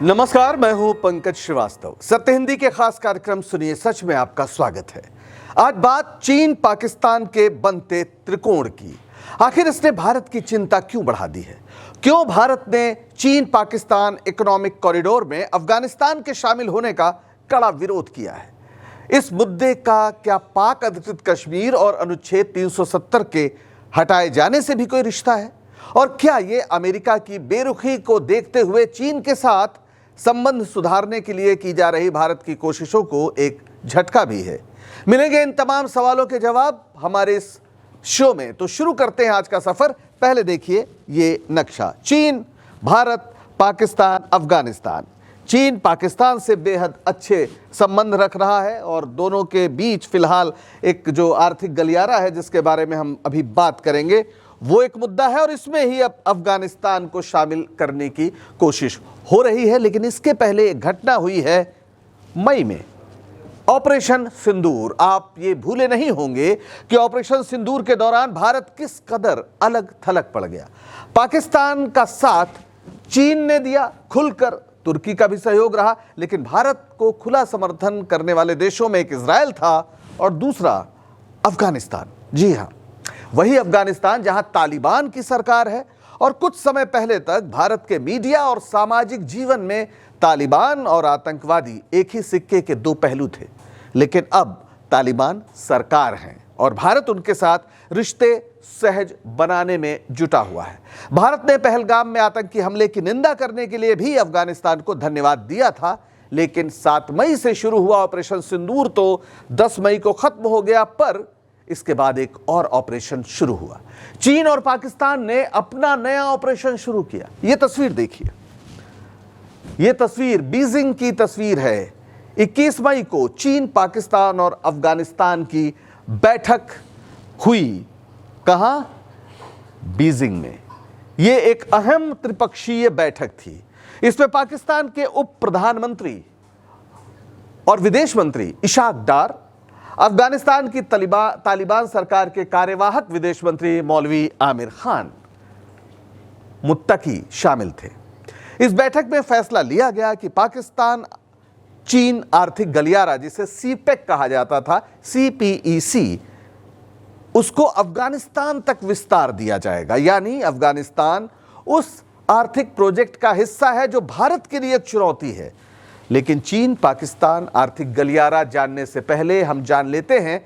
नमस्कार, मैं हूं पंकज श्रीवास्तव। सत्य हिंदी के खास कार्यक्रम सुनिए सच में आपका स्वागत है। आज बात चीन पाकिस्तान के बनते त्रिकोण की। आखिर इसने भारत की चिंता क्यों बढ़ा दी है? क्यों भारत ने चीन पाकिस्तान इकोनॉमिक कॉरिडोर में अफगानिस्तान के शामिल होने का कड़ा विरोध किया है? इस मुद्दे का क्या पाक अधिकृत कश्मीर और अनुच्छेद 370 के हटाए जाने से भी कोई रिश्ता है? और क्या ये अमेरिका की बेरुखी को देखते हुए चीन के साथ संबंध सुधारने के लिए की जा रही भारत की कोशिशों को एक झटका भी है? मिलेंगे इन तमाम सवालों के जवाब हमारे इस शो में। तो शुरू करते हैं आज का सफर। पहले देखिए ये नक्शा। चीन, भारत, पाकिस्तान, अफगानिस्तान। चीन पाकिस्तान से बेहद अच्छे संबंध रख रहा है और दोनों के बीच फिलहाल एक जो आर्थिक गलियारा है जिसके बारे में हम अभी बात करेंगे, वो एक मुद्दा है और इसमें ही अब अफगानिस्तान को शामिल करने की कोशिश हो रही है। लेकिन इसके पहले एक घटना हुई है मई में, ऑपरेशन सिंदूर। आप ये भूले नहीं होंगे कि ऑपरेशन सिंदूर के दौरान भारत किस कदर अलग थलग पड़ गया। पाकिस्तान का साथ चीन ने दिया, खुलकर तुर्की का भी सहयोग रहा, लेकिन भारत को खुला समर्थन करने वाले देशों में एक इजराइल था और दूसरा अफगानिस्तान। जी हाँ, वही अफगानिस्तान जहां तालिबान की सरकार है और कुछ समय पहले तक भारत के मीडिया और सामाजिक जीवन में तालिबान और आतंकवादी एक ही सिक्के के दो पहलू थे। लेकिन अब तालिबान सरकार हैं और भारत उनके साथ रिश्ते सहज बनाने में जुटा हुआ है। भारत ने पहलगाम में आतंकी हमले की निंदा करने के लिए भी अफगानिस्तान को धन्यवाद दिया था, लेकिन 7 मई से शुरू हुआ ऑपरेशन सिंदूर तो 10 मई को खत्म हो गया। पर इसके बाद एक और ऑपरेशन शुरू हुआ। चीन और पाकिस्तान ने अपना नया ऑपरेशन शुरू किया। यह तस्वीर देखिए, यह तस्वीर बीजिंग की तस्वीर है। 21 मई को चीन, पाकिस्तान और अफगानिस्तान की बैठक हुई। कहां? बीजिंग में। यह एक अहम त्रिपक्षीय बैठक थी। इसमें पाकिस्तान के उप प्रधानमंत्री और विदेश मंत्री इशाक डार, अफगानिस्तान की तालिबान सरकार के कार्यवाहक विदेश मंत्री मौलवी आमिर खान मुत्तकी शामिल थे। इस बैठक में फैसला लिया गया कि पाकिस्तान चीन आर्थिक गलियारा, जिसे सीपेक कहा जाता था, CPEC, उसको अफगानिस्तान तक विस्तार दिया जाएगा। यानी अफगानिस्तान उस आर्थिक प्रोजेक्ट का हिस्सा है जो भारत के लिए एक चुनौती है। लेकिन चीन पाकिस्तान आर्थिक गलियारा जानने से पहले हम जान लेते हैं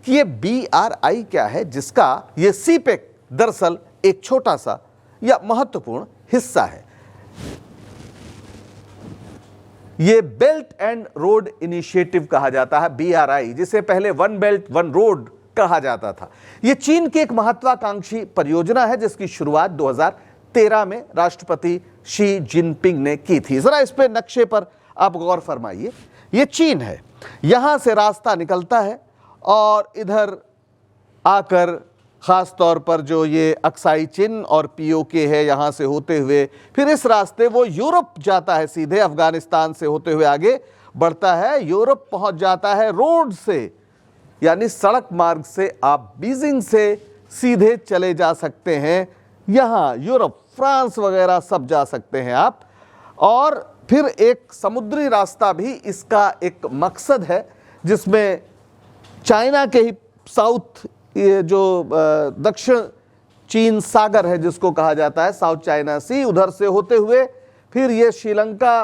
कि ये BRI क्या है, जिसका ये सीपेक दरअसल एक छोटा सा या महत्वपूर्ण हिस्सा है। ये बेल्ट एंड रोड इनिशिएटिव कहा जाता है, BRI, जिसे पहले वन बेल्ट वन रोड कहा जाता था। यह चीन की एक महत्वाकांक्षी परियोजना है जिसकी शुरुआत 2013 में राष्ट्रपति शी जिनपिंग ने की थी। जरा इस पे नक्शे पर आप गौर फरमाइए। ये चीन है, यहां से रास्ता निकलता है और इधर आकर खास तौर पर जो ये अक्साई चिन और POK है, यहां से होते हुए फिर इस रास्ते वो यूरोप जाता है, सीधे अफगानिस्तान से होते हुए आगे बढ़ता है, यूरोप पहुंच जाता है रोड से, यानी सड़क मार्ग से। आप बीजिंग से सीधे चले जा सकते हैं, यहां यूरोप, फ्रांस वगैरह सब जा सकते हैं आप। और फिर एक समुद्री रास्ता भी इसका एक मकसद है, जिसमें चाइना के ही साउथ, ये जो दक्षिण चीन सागर है जिसको कहा जाता है साउथ चाइना सी, उधर से होते हुए फिर ये श्रीलंका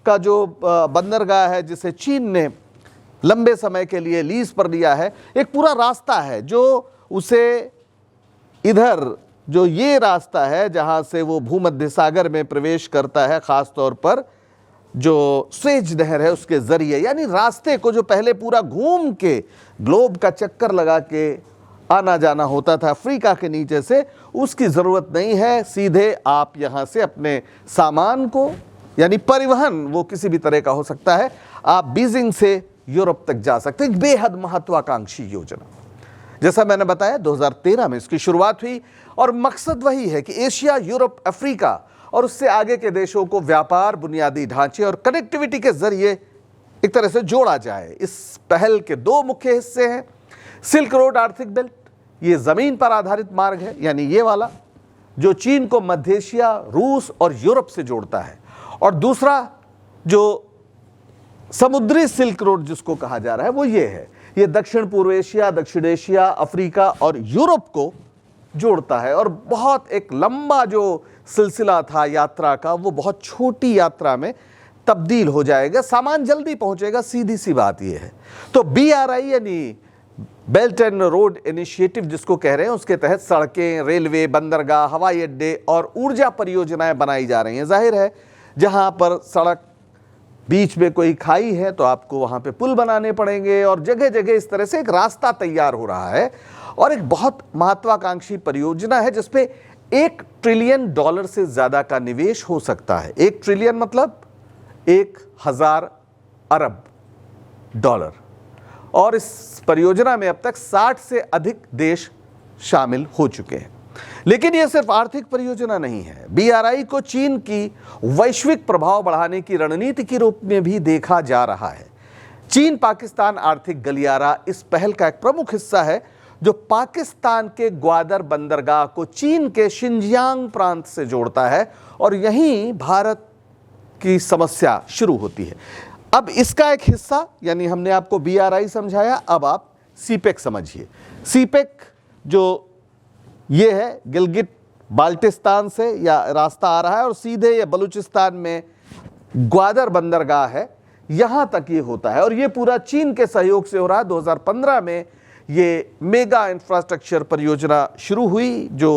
का जो बंदरगाह है जिसे चीन ने लंबे समय के लिए लीज पर लिया है, एक पूरा रास्ता है जो उसे इधर जो ये रास्ता है जहां से वो भूमध्य सागर में प्रवेश करता है, खास तौर पर जो स्वेज नहर है उसके जरिए। यानी रास्ते को जो पहले पूरा घूम के ग्लोब का चक्कर लगा के आना जाना होता था अफ्रीका के नीचे से, उसकी ज़रूरत नहीं है। सीधे आप यहाँ से अपने सामान को, यानी परिवहन वो किसी भी तरह का हो सकता है, आप बीजिंग से यूरोप तक जा सकते हैं। बेहद महत्वाकांक्षी योजना, जैसा मैंने बताया 2013 में इसकी शुरुआत हुई और मकसद वही है कि एशिया, यूरोप, अफ्रीका और उससे आगे के देशों को व्यापार, बुनियादी ढांचे और कनेक्टिविटी के जरिए एक तरह से जोड़ा जाए। इस पहल के 2 मुख्य हिस्से हैं। सिल्क रोड आर्थिक बेल्ट, ये जमीन पर आधारित मार्ग है, यानी ये वाला जो चीन को मध्य एशिया, रूस और यूरोप से जोड़ता है, और दूसरा जो समुद्री सिल्क रोड जिसको कहा जा रहा है वो ये है। ये दक्षिण पूर्व एशिया, दक्षिण एशिया, अफ्रीका और यूरोप को जोड़ता है और बहुत एक लंबा जो सिलसिला था यात्रा का वो बहुत छोटी यात्रा में तब्दील हो जाएगा, सामान जल्दी पहुंचेगा, सीधी सी बात ये है। तो BRI यानी बेल्ट एंड रोड इनिशिएटिव जिसको कह रहे हैं, उसके तहत सड़कें, रेलवे, बंदरगाह, हवाई अड्डे और ऊर्जा परियोजनाएं बनाई जा रही हैं। जाहिर है जहां पर सड़क बीच में कोई खाई है तो आपको वहां पे पुल बनाने पड़ेंगे और जगह जगह इस तरह से एक रास्ता तैयार हो रहा है और एक बहुत महत्वाकांक्षी परियोजना है जिसपे $1 ट्रिलियन से ज्यादा का निवेश हो सकता है। 1 ट्रिलियन मतलब 1000 अरब डॉलर। और इस परियोजना में अब तक 60 से अधिक देश शामिल हो चुके हैं। लेकिन यह सिर्फ आर्थिक परियोजना नहीं है। BRI को चीन की वैश्विक प्रभाव बढ़ाने की रणनीति के रूप में भी देखा जा रहा है। चीन पाकिस्तान आर्थिक गलियारा इस पहल का एक प्रमुख हिस्सा है जो पाकिस्तान के ग्वादर बंदरगाह को चीन के शिनजियांग प्रांत से जोड़ता है और यहीं भारत की समस्या शुरू होती है। अब इसका एक हिस्सा यानी हमने आपको BRI समझाया, अब आप CPEC समझिए। CPEC जो ये है गिलगिट बाल्टिस्तान से या रास्ता आ रहा है और सीधे ये बलूचिस्तान में ग्वादर बंदरगाह है, यहां तक ये होता है और ये पूरा चीन के सहयोग से हो रहा है। 2015 में ये मेगा इंफ्रास्ट्रक्चर परियोजना शुरू हुई जो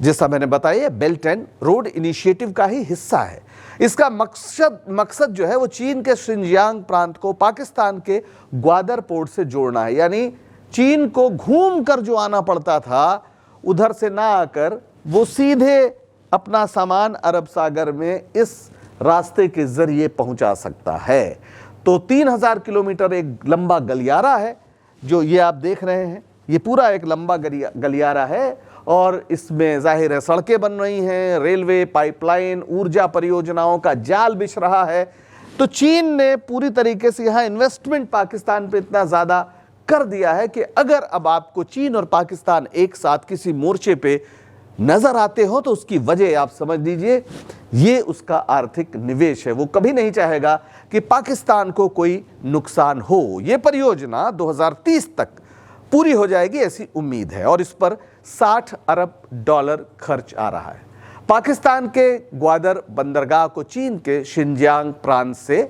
जैसा मैंने बताया बेल्ट एंड रोड इनिशिएटिव का ही हिस्सा है। इसका मकसद जो है वो चीन के शिनजियांग प्रांत को पाकिस्तान के ग्वादर पोर्ट से जोड़ना है। यानी चीन को घूम कर जो आना पड़ता था उधर से ना आकर वो सीधे अपना सामान अरब सागर में इस रास्ते के जरिए पहुंचा सकता है। तो 3000 किलोमीटर एक लंबा गलियारा है जो ये आप देख रहे हैं। ये पूरा एक लंबा गलियारा है और इसमें जाहिर है सड़कें बन रही हैं, रेलवे, पाइपलाइन, ऊर्जा परियोजनाओं का जाल बिछ रहा है। तो चीन ने पूरी तरीके से यहाँ इन्वेस्टमेंट पाकिस्तान पे इतना ज़्यादा कर दिया है कि अगर अब आपको चीन और पाकिस्तान एक साथ किसी मोर्चे पे नजर आते हो तो उसकी वजह आप समझ लीजिए ये उसका आर्थिक निवेश है। वो कभी नहीं चाहेगा कि पाकिस्तान को कोई नुकसान हो। ये परियोजना 2030 तक पूरी हो जाएगी ऐसी उम्मीद है और इस पर $60 अरब खर्च आ रहा है। पाकिस्तान के ग्वादर बंदरगाह को चीन के शिनजियांग प्रांत से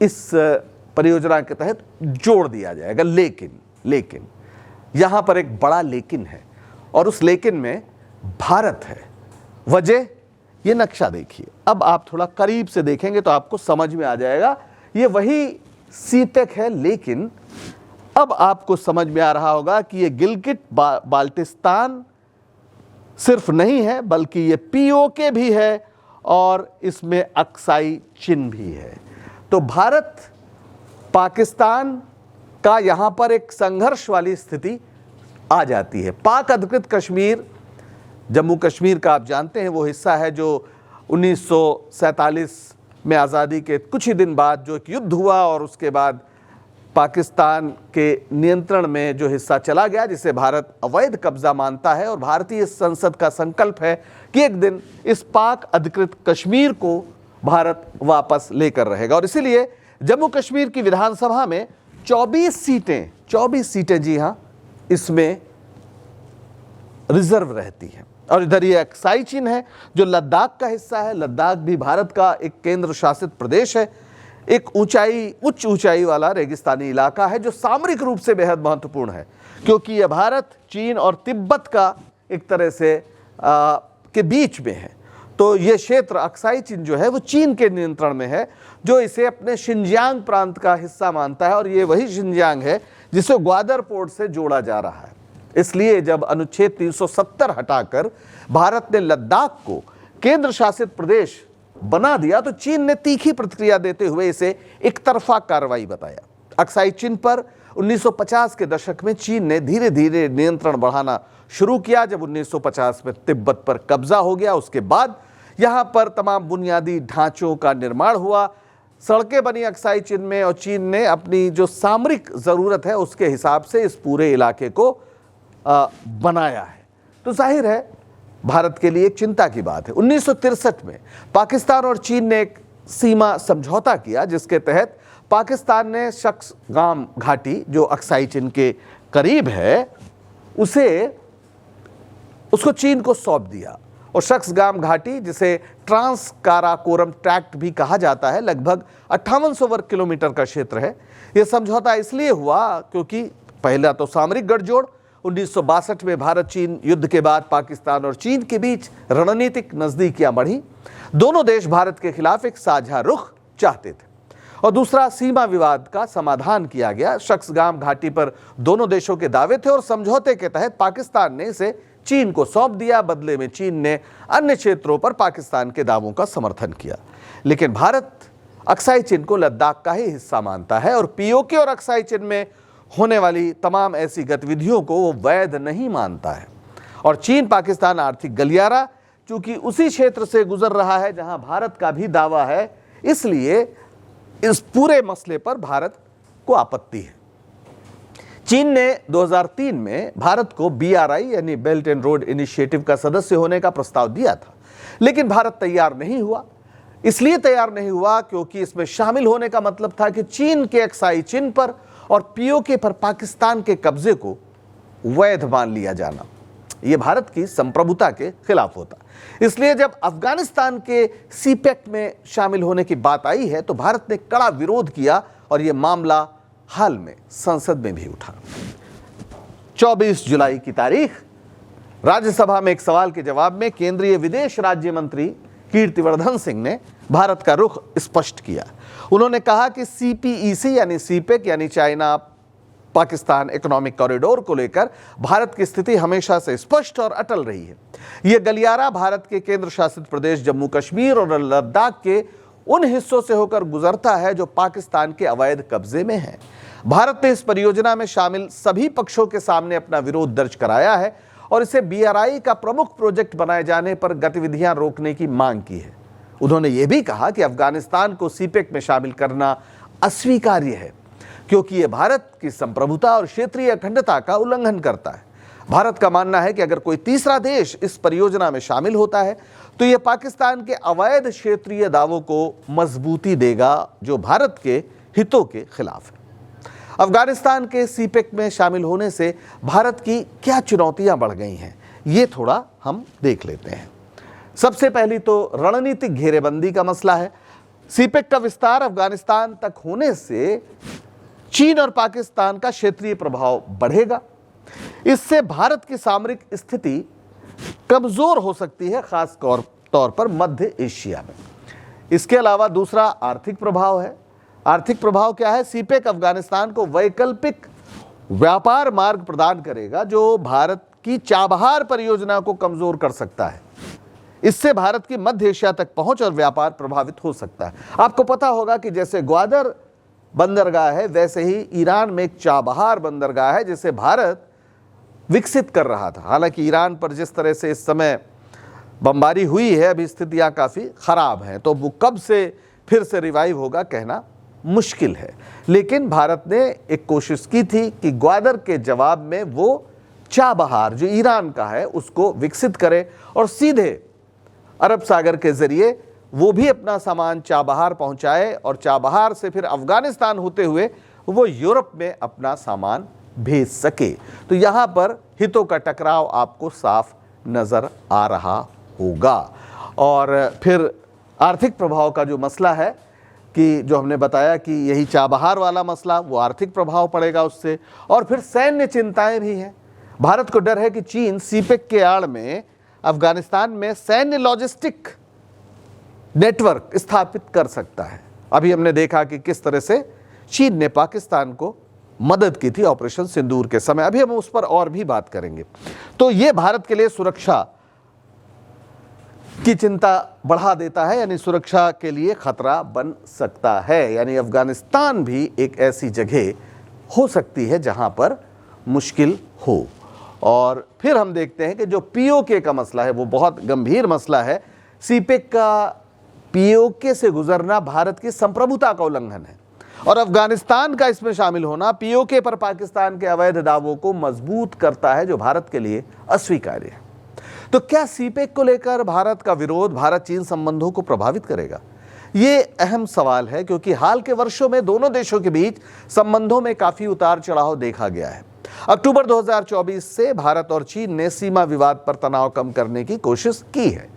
इस परियोजना के तहत जोड़ दिया जाएगा। लेकिन यहां पर एक बड़ा लेकिन है और उस लेकिन में भारत है। वजह ये नक्शा देखिए। अब आप थोड़ा करीब से देखेंगे तो आपको समझ में आ जाएगा ये वही CPEC है। लेकिन अब आपको समझ में आ रहा होगा कि ये गिलगिट बाल्टिस्तान सिर्फ नहीं है बल्कि ये POK भी है और इसमें अक्साई चिन भी है। तो भारत पाकिस्तान का यहां पर एक संघर्ष वाली स्थिति आ जाती है। पाक अधिकृत कश्मीर, जम्मू कश्मीर का आप जानते हैं वो हिस्सा है जो 1947 में आज़ादी के कुछ ही दिन बाद जो एक युद्ध हुआ और उसके बाद पाकिस्तान के नियंत्रण में जो हिस्सा चला गया, जिसे भारत अवैध कब्जा मानता है। और भारतीय संसद का संकल्प है कि एक दिन इस पाक अधिकृत कश्मीर को भारत वापस लेकर रहेगा और इसीलिए जम्मू कश्मीर की विधानसभा में 24 सीटें जी हां इसमें रिजर्व रहती हैं। और इधर ये अक्साई चिन है जो लद्दाख का हिस्सा है। लद्दाख भी भारत का एक केंद्र शासित प्रदेश है, एक उच्च ऊंचाई वाला रेगिस्तानी इलाका है जो सामरिक रूप से बेहद महत्वपूर्ण है क्योंकि यह भारत, चीन और तिब्बत का एक तरह से के बीच में है। तो ये क्षेत्र अक्साई चिन जो है वो चीन के नियंत्रण में है जो इसे अपने शिनजियांग प्रांत का हिस्सा मानता है और ये वही शिनजियांग है जिसे ग्वादर पोर्ट से जोड़ा जा रहा है। इसलिए जब अनुच्छेद 370 हटाकर भारत ने लद्दाख को केंद्र शासित प्रदेश बना दिया तो चीन ने तीखी प्रतिक्रिया देते हुए इसे एक तरफा कार्रवाई बताया। अक्साई चिन पर 1950 के दशक में चीन ने धीरे धीरे नियंत्रण बढ़ाना शुरू किया। जब 1950 में तिब्बत पर कब्जा हो गया उसके बाद यहां पर तमाम बुनियादी ढांचों का निर्माण हुआ, सड़कें बनी अक्साई चिन में और चीन ने अपनी जो सामरिक ज़रूरत है उसके हिसाब से इस पूरे इलाके को बनाया है। तो जाहिर है भारत के लिए एक चिंता की बात है। 1963 में पाकिस्तान और चीन ने एक सीमा समझौता किया जिसके तहत पाकिस्तान ने शक्सगाम घाटी जो अक्साई चीन के करीब है उसको चीन को सौंप दिया। और शक्सगाम घाटी जिसे ट्रांस काराकोरम ट्रैक्ट भी कहा जाता है लगभग 5800 वर्ग किलोमीटर का क्षेत्र है। यह समझौता इसलिए हुआ क्योंकि पहला तो सामरिक गठजोड़ 1962 में भारत चीन युद्ध के बाद पाकिस्तान और चीन के बीच रणनीतिक नजदीकियां बढ़ी। दोनों देश भारत के खिलाफ एक साझा रुख चाहते थे। और दूसरा, सीमा विवाद का समाधान किया गया। शक्सगाम घाटी पर दोनों देशों के दावे थे और समझौते के तहत पाकिस्तान ने इसे चीन को सौंप दिया। बदले में चीन ने अन्य क्षेत्रों पर पाकिस्तान के दावों का समर्थन किया। लेकिन भारत अक्साई चीन को लद्दाख का ही हिस्सा मानता है और पीओके और अक्साई चीन में होने वाली तमाम ऐसी गतिविधियों को वो वैध नहीं मानता है। और चीन पाकिस्तान आर्थिक गलियारा चूंकि उसी क्षेत्र से गुजर रहा है जहां भारत का भी दावा है, इसलिए इस पूरे मसले पर भारत को आपत्ति है। चीन ने 2003 में भारत को BRI यानी बेल्ट एंड रोड इनिशिएटिव का सदस्य होने का प्रस्ताव दिया था, लेकिन भारत तैयार नहीं हुआ। इसलिए तैयार नहीं हुआ क्योंकि इसमें शामिल होने का मतलब था कि चीन के अक्साई चीन पर और पीओके पर पाकिस्तान के कब्जे को वैध मान लिया जाना यह भारत की संप्रभुता के खिलाफ होता। इसलिए जब अफगानिस्तान के सीपेक में शामिल होने की बात आई है तो भारत ने कड़ा विरोध किया और यह मामला हाल में संसद में भी उठा। 24 जुलाई की तारीख राज्यसभा में एक सवाल के जवाब में केंद्रीय विदेश राज्य मंत्री कीर्तिवर्धन सिंह ने भारत का रुख स्पष्ट किया। उन्होंने कहा कि CPEC यानी सीपेक यानी चाइना पाकिस्तान इकोनॉमिक कॉरिडोर को लेकर भारत की स्थिति हमेशा से स्पष्ट और अटल रही है। यह गलियारा भारत के केंद्र शासित प्रदेश जम्मू कश्मीर और लद्दाख के उन हिस्सों से होकर गुजरता है जो पाकिस्तान के अवैध कब्जे में है। भारत ने इस परियोजना में शामिल सभी पक्षों के सामने अपना विरोध दर्ज कराया है और इसे BRI का प्रमुख प्रोजेक्ट बनाए जाने पर गतिविधियां रोकने की मांग की है। उन्होंने यह भी कहा कि अफगानिस्तान को सीपेक में शामिल करना अस्वीकार्य है क्योंकि यह भारत की संप्रभुता और क्षेत्रीय अखंडता का उल्लंघन करता है। भारत का मानना है कि अगर कोई तीसरा देश इस परियोजना में शामिल होता है तो यह पाकिस्तान के अवैध क्षेत्रीय दावों को मजबूती देगा जो भारत के हितों के खिलाफ है। अफगानिस्तान के सीपेक में शामिल होने से भारत की क्या चुनौतियां बढ़ गई हैं, ये थोड़ा हम देख लेते हैं। सबसे पहली तो रणनीतिक घेरेबंदी का मसला है। सीपेक का विस्तार अफगानिस्तान तक होने से चीन और पाकिस्तान का क्षेत्रीय प्रभाव बढ़ेगा। इससे भारत की सामरिक स्थिति कमजोर हो सकती है, खास तौर पर मध्य एशिया में। इसके अलावा दूसरा आर्थिक प्रभाव है। आर्थिक प्रभाव क्या है? सीपेक अफगानिस्तान को वैकल्पिक व्यापार मार्ग प्रदान करेगा जो भारत की चाबहार परियोजना को कमजोर कर सकता है। इससे भारत की मध्य एशिया तक पहुंच और व्यापार प्रभावित हो सकता है। आपको पता होगा कि जैसे ग्वादर बंदरगाह है वैसे ही ईरान में एक चाबहार बंदरगाह है जिसे भारत विकसित कर रहा था। हालांकि ईरान पर जिस तरह से इस समय बमबारी हुई है अभी स्थितियां काफ़ी ख़राब हैं, तो वो कब से फिर से रिवाइव होगा कहना मुश्किल है। लेकिन भारत ने एक कोशिश की थी कि ग्वादर के जवाब में वो चाबहार जो ईरान का है उसको विकसित करे और सीधे अरब सागर के ज़रिए वो भी अपना सामान चाबहार पहुंचाए और चाबहार से फिर अफगानिस्तान होते हुए वो यूरोप में अपना सामान भेज सके। तो यहाँ पर हितों का टकराव आपको साफ नज़र आ रहा होगा। और फिर आर्थिक प्रभाव का जो मसला है कि जो हमने बताया कि यही चाबहार वाला मसला, वो आर्थिक प्रभाव पड़ेगा उससे। और फिर सैन्य चिंताएं भी हैं। भारत को डर है कि चीन सीपेक के आड़ में अफगानिस्तान में सैन्य लॉजिस्टिक नेटवर्क स्थापित कर सकता है। अभी हमने देखा कि किस तरह से चीन ने पाकिस्तान को मदद की थी ऑपरेशन सिंदूर के समय। अभी हम उस पर और भी बात करेंगे। तो ये भारत के लिए सुरक्षा की चिंता बढ़ा देता है, यानी सुरक्षा के लिए खतरा बन सकता है। यानी अफगानिस्तान भी एक ऐसी जगह हो सकती है जहां पर मुश्किल हो। और फिर हम देखते हैं कि जो पीओके का मसला है वो बहुत गंभीर मसला है। सीपेक का पीओके से गुजरना भारत की संप्रभुता का उल्लंघन है और अफगानिस्तान का इसमें शामिल होना पीओके पर पाकिस्तान के अवैध दावों को मजबूत करता है जो भारत के लिए अस्वीकार्य है। तो क्या सीपेक को लेकर भारत का विरोध भारत चीन संबंधों को प्रभावित करेगा? ये अहम सवाल है क्योंकि हाल के वर्षों में दोनों देशों के बीच संबंधों में काफी उतार चढ़ाव देखा गया है। अक्टूबर 2024 से भारत और चीन ने सीमा विवाद पर तनाव कम करने की कोशिश की है।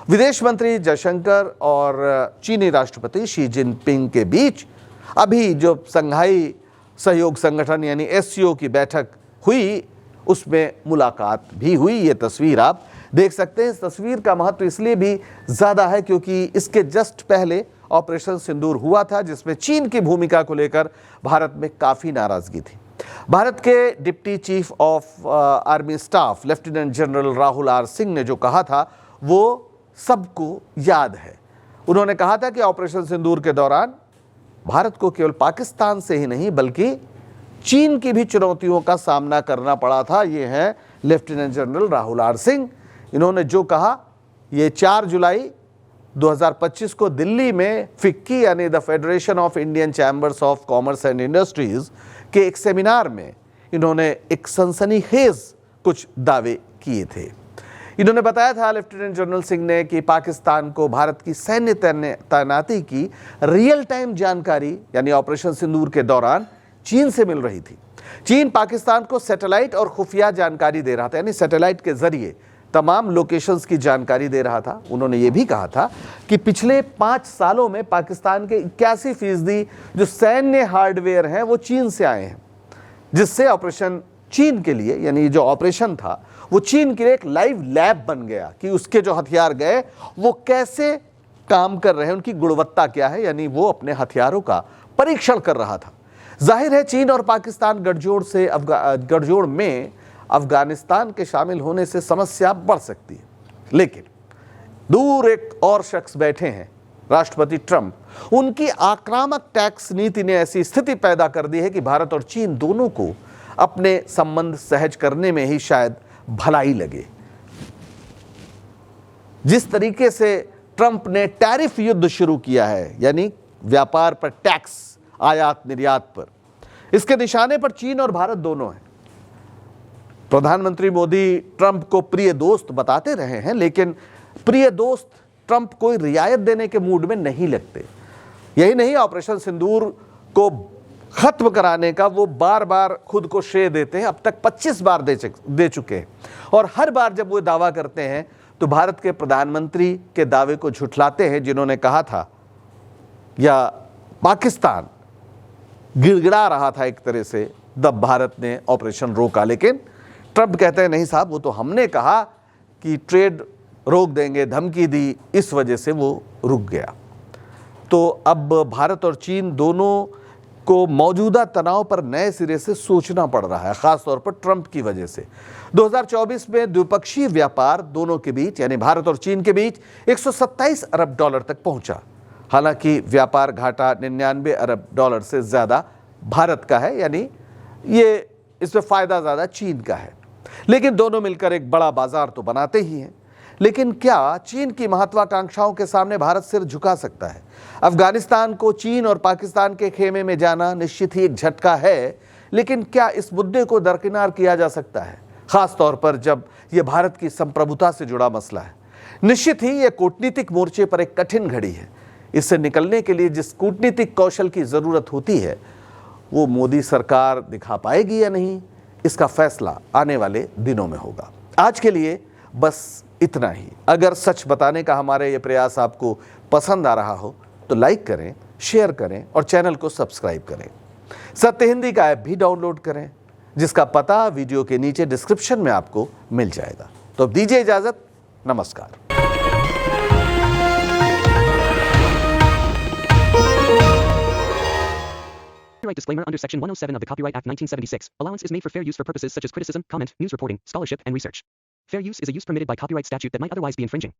विदेश मंत्री जयशंकर और चीनी राष्ट्रपति शी जिनपिंग के बीच अभी जो संघाई सहयोग संगठन यानी एससीओ की बैठक हुई, उसमें मुलाकात भी हुई। ये तस्वीर आप देख सकते हैं। इस तस्वीर का महत्व इसलिए भी ज़्यादा है क्योंकि इसके जस्ट पहले ऑपरेशन सिंदूर हुआ था, जिसमें चीन की भूमिका को लेकर भारत में काफ़ी नाराज़गी थी। भारत के deputy chief of army staff lieutenant general Rahul R Singh ने जो कहा था वो सबको याद है। उन्होंने कहा था कि ऑपरेशन सिंदूर के दौरान भारत को केवल पाकिस्तान से ही नहीं बल्कि चीन की भी चुनौतियों का सामना करना पड़ा था। ये है lieutenant general Rahul R Singh. इन्होंने जो कहा, ये 4 जुलाई 2025 को दिल्ली में फिक्की यानी the federation of Indian chambers of commerce and industries के एक सेमिनार में इन्होंने एक सनसनीखेज कुछ दावे किए थे। इन्होंने बताया था, लेफ्टिनेंट जनरल सिंह ने, कि पाकिस्तान को भारत की सैन्य तैनाती की रियल टाइम जानकारी यानी ऑपरेशन सिंदूर के दौरान चीन से मिल रही थी। चीन पाकिस्तान को सैटेलाइट और खुफिया जानकारी दे रहा था, यानी सैटेलाइट के जरिए तमाम लोकेशंस की जानकारी दे रहा था। उन्होंने ये भी कहा था कि पिछले 5 सालों में पाकिस्तान के 81% जो सैन्य हार्डवेयर हैं वो चीन से आए हैं, जिससे ऑपरेशन चीन के लिए यानी जो ऑपरेशन था वो चीन के लिए एक लाइव लैब बन गया कि उसके जो हथियार गए वो कैसे काम कर रहे हैं, उनकी गुणवत्ता क्या है, यानी वो अपने हथियारों का परीक्षण कर रहा था। जाहिर है चीन और पाकिस्तान गठजोड़ में अफगानिस्तान के शामिल होने से समस्या बढ़ सकती है, लेकिन दूर एक और शख्स बैठे हैं, राष्ट्रपति ट्रंप। उनकी आक्रामक टैक्स नीति ने ऐसी स्थिति पैदा कर दी है कि भारत और चीन दोनों को अपने संबंध सहज करने में ही शायद भलाई लगे। जिस तरीके से ट्रंप ने टैरिफ युद्ध शुरू किया है, यानी व्यापार पर टैक्स, आयात निर्यात पर, इसके निशाने पर चीन और भारत दोनों हैं। प्रधानमंत्री मोदी ट्रंप को प्रिय दोस्त बताते रहे हैं, लेकिन प्रिय दोस्त ट्रंप को रियायत देने के मूड में नहीं लगते। यही नहीं, ऑपरेशन सिंदूर को खत्म कराने का वो बार बार खुद को श्रेय देते हैं। अब तक 25 बार दे चुके हैं, और हर बार जब वो दावा करते हैं तो भारत के प्रधानमंत्री के दावे को झुठलाते हैं, जिन्होंने कहा था, या पाकिस्तान गिड़गिड़ा रहा था एक तरह से जब भारत ने ऑपरेशन रोका। लेकिन ट्रंप कहते हैं नहीं साहब, वो तो हमने कहा कि ट्रेड रोक देंगे, धमकी दी, इस वजह से वो रुक गया। तो अब भारत और चीन दोनों को मौजूदा तनाव पर नए सिरे से सोचना पड़ रहा है, खासतौर पर ट्रंप की वजह से। 2024 में द्विपक्षीय व्यापार दोनों के बीच यानी भारत और चीन के बीच 127 अरब डॉलर तक पहुंचा। हालांकि व्यापार घाटा 99 अरब डॉलर से ज़्यादा भारत का है, यानी ये इसमें फ़ायदा ज़्यादा चीन का है। लेकिन दोनों मिलकर एक बड़ा बाजार तो बनाते ही हैं। लेकिन क्या चीन की महत्वाकांक्षाओं के सामने भारत सिर झुका सकता है? अफगानिस्तान को चीन और पाकिस्तान के खेमे में जाना निश्चित ही एक झटका है, लेकिन क्या इस मुद्दे को दरकिनार किया जा सकता है, खास तौर पर जब यह भारत की संप्रभुता से जुड़ा मसला है? निश्चित ही यह कूटनीतिक मोर्चे पर एक कठिन घड़ी है। इससे निकलने के लिए जिस कूटनीतिक कौशल की ज़रूरत होती है वो मोदी सरकार दिखा पाएगी या नहीं, इसका फैसला आने वाले दिनों में होगा। आज के लिए बस इतना ही। अगर सच बताने का हमारे ये प्रयास आपको पसंद आ रहा हो तो लाइक करें, शेयर करें और चैनल को सब्सक्राइब करें। सत्य हिंदी का ऐप भी डाउनलोड करें, जिसका पता वीडियो के नीचे डिस्क्रिप्शन में आपको मिल जाएगा। तो अब दीजिए इजाजत, नमस्कार। Copyright disclaimer under Section 107 of the Copyright Act 1976. Allowance is made for fair use for purposes such as criticism, comment, news reporting, scholarship, and research. Fair use is a use permitted by copyright statute that might otherwise be infringing.